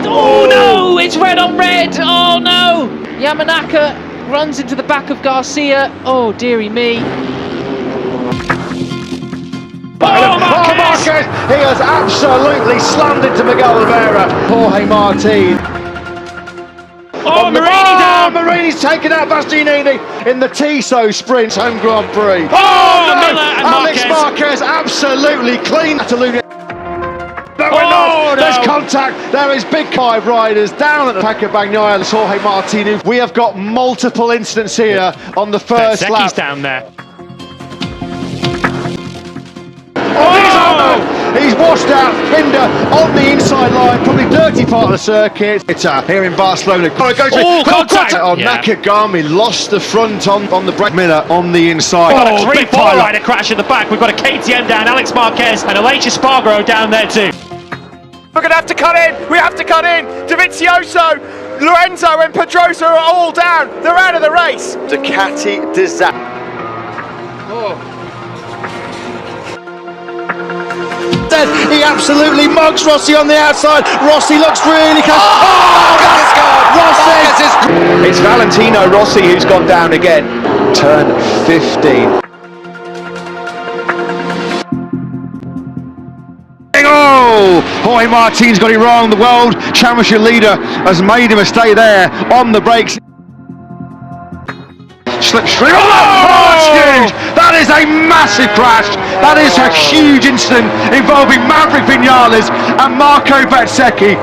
Oh no, it's red on red. Oh no, Yamanaka runs into the back of Garcia. Oh dearie me. Oh, Marquez! He has absolutely slammed into Miguel Oliveira. Jorge Martin. Oh, Marini down! Marini's taken out Bastianini in the Tissot Sprint Home Grand Prix. Oh, Miller and Alex Marquez absolutely clean to Luna. No, we're not. There's contact. There is big 5 riders down at the Paca Bagnaia. Jorge Martin. We have got multiple incidents here on the first lap. He's down there. He's washed out. Binder on the inside line, probably dirty part of the circuit. It's here in Barcelona. Contact! Nakagami lost the front on the brake. Miller on the inside. Oh, 3-4 rider crash in the back. We've got a KTM down, Alex Marquez, and Aleix Espargaro down there too. We're going to have to cut in. We have to cut in. Dovizioso, Lorenzo, and Pedrosa are all down. They're out of the race. Ducati disaster. He absolutely mugs Rossi on the outside. Rossi looks really close. Rossi! It's Valentino Rossi who's gone down again. Turn 15. Oh! Jorge Martin's got it wrong. The world championship leader has made a mistake there on the brakes. Slipstream. Oh, it's huge! That is a massive crash. That is a huge incident involving Maverick Vinales and Marco Bezzecchi.